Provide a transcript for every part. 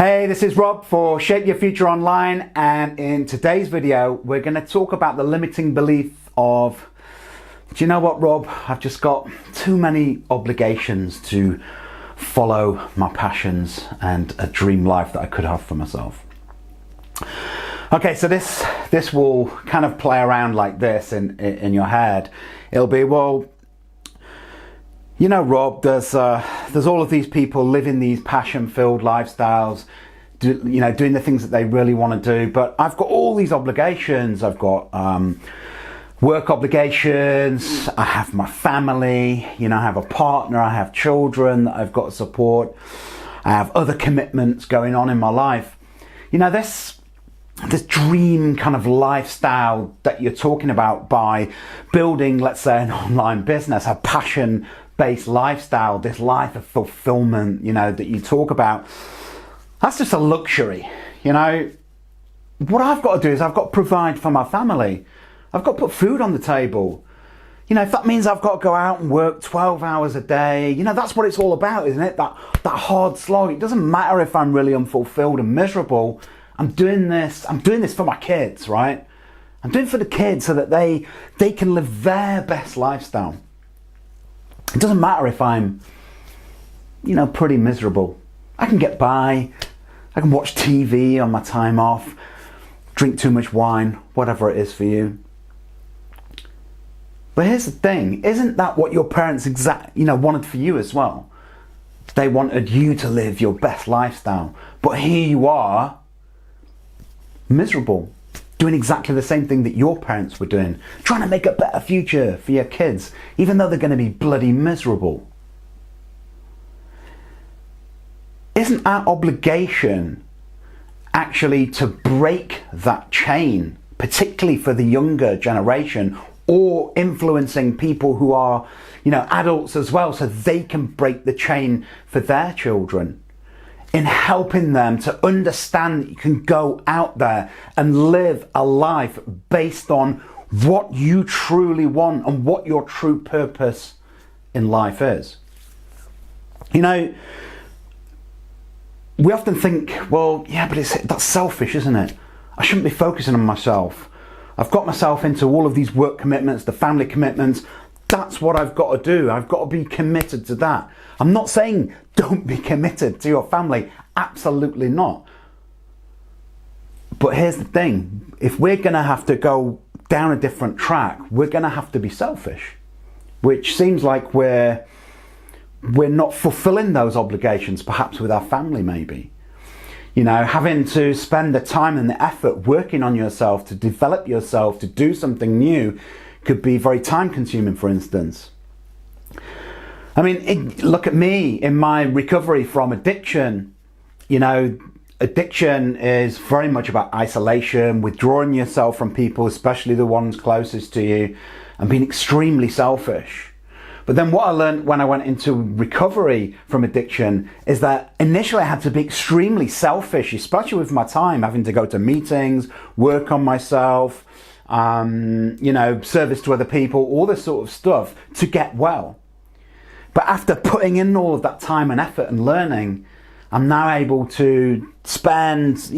Hey, this is Rob for Shape Your Future Online, and in today's video we're going to talk about the limiting belief of, do you know what, Rob, I've just got too many obligations to follow my passions and a dream life that I could have for myself. Okay, so this will kind of play around like this in your head. It'll be, well, you know, Rob, there's all of these people living these passion-filled lifestyles, doing the things that they really want to do, but I've got all these obligations. I've got work obligations, I have my family, I have a partner, I have children that I've got to support, I have other commitments going on in my life. This dream kind of lifestyle that you're talking about by building, let's say, an online business, a passion-based lifestyle, this life of fulfillment, that you talk about, that's just a luxury. What I've got to do is I've got to provide for my family. I've got to put food on the table. If that means I've got to go out and work 12 hours a day, that's what it's all about, isn't it? That hard slog. It doesn't matter if I'm really unfulfilled and miserable. I'm doing this for my kids, right? I'm doing it for the kids so that they can live their best lifestyle. It doesn't matter if I'm, pretty miserable. I can get by. I can watch TV on my time off, drink too much wine, whatever it is for you. But here's the thing, isn't that what your parents wanted for you as well? They wanted you to live your best lifestyle. But here you are, miserable, doing exactly the same thing that your parents were doing, trying to make a better future for your kids, even though they're going to be bloody miserable. Isn't our obligation actually to break that chain, particularly for the younger generation, or influencing people who are, adults as well, so they can break the chain for their children, in helping them to understand that you can go out there and live a life based on what you truly want and what your true purpose in life is. We often think, well, yeah, but that's selfish, isn't it? I shouldn't be focusing on myself. I've got myself into all of these work commitments, the family commitments. That's what I've got to do. I've got to be committed to that. I'm not saying don't be committed to your family. Absolutely not. But here's the thing. If we're going to have to go down a different track, we're going to have to be selfish, which seems like we're not fulfilling those obligations, perhaps with our family maybe. Having to spend the time and the effort working on yourself, to develop yourself, to do something new could be very time consuming, for instance. Look at me in my recovery from addiction. Addiction is very much about isolation, withdrawing yourself from people, especially the ones closest to you, and being extremely selfish. But then what I learned when I went into recovery from addiction is that initially I had to be extremely selfish, especially with my time, having to go to meetings, work on myself, service to other people, all this sort of stuff to get well. But after putting in all of that time and effort and learning, I'm now able to spend,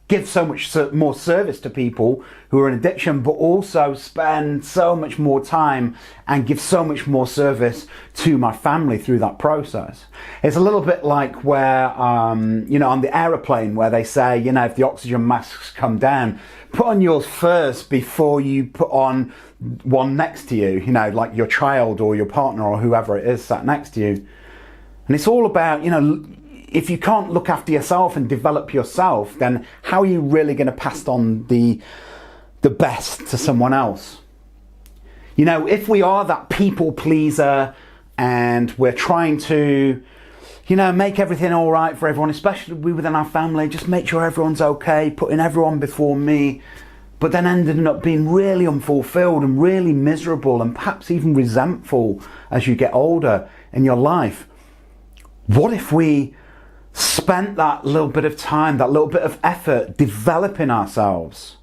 give so much more service to people who are in addiction, but also spend so much more time and give so much more service to my family through that process. It's a little bit like where, on the aeroplane where they say, if the oxygen masks come down, put on yours first before you put on one next to you, like your child or your partner or whoever it is sat next to you. And it's all about, if you can't look after yourself and develop yourself, then how are you really going to pass on the best to someone else? If we are that people pleaser and we're trying to, make everything all right for everyone, especially within our family, just make sure everyone's okay, putting everyone before me, but then ending up being really unfulfilled and really miserable and perhaps even resentful as you get older in your life. What if we spent that little bit of time, that little bit of effort developing ourselves,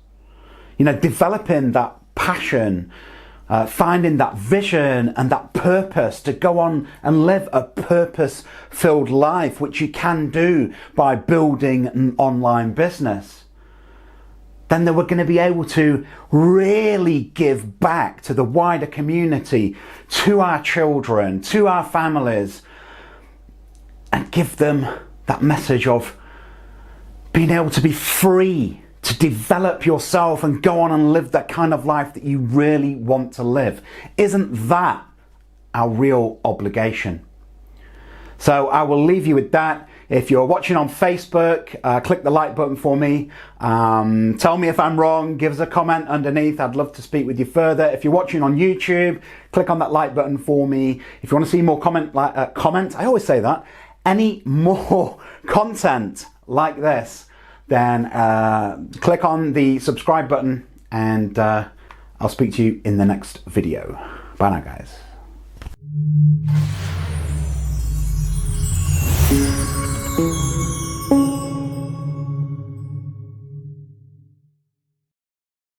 developing that passion, finding that vision and that purpose to go on and live a purpose-filled life, which you can do by building an online business, then we're going to be able to really give back to the wider community, to our children, to our families, and give them that message of being able to be free to develop yourself and go on and live that kind of life that you really want to live. Isn't that our real obligation? So I will leave you with that. If you're watching on Facebook, click the like button for me. Tell me if I'm wrong. Give us a comment underneath. I'd love to speak with you further. If you're watching on YouTube, click on that like button for me. If you want to see more comment, I always say that. Any more content like this, then click on the subscribe button, and I'll speak to you in the next video. Bye now, guys.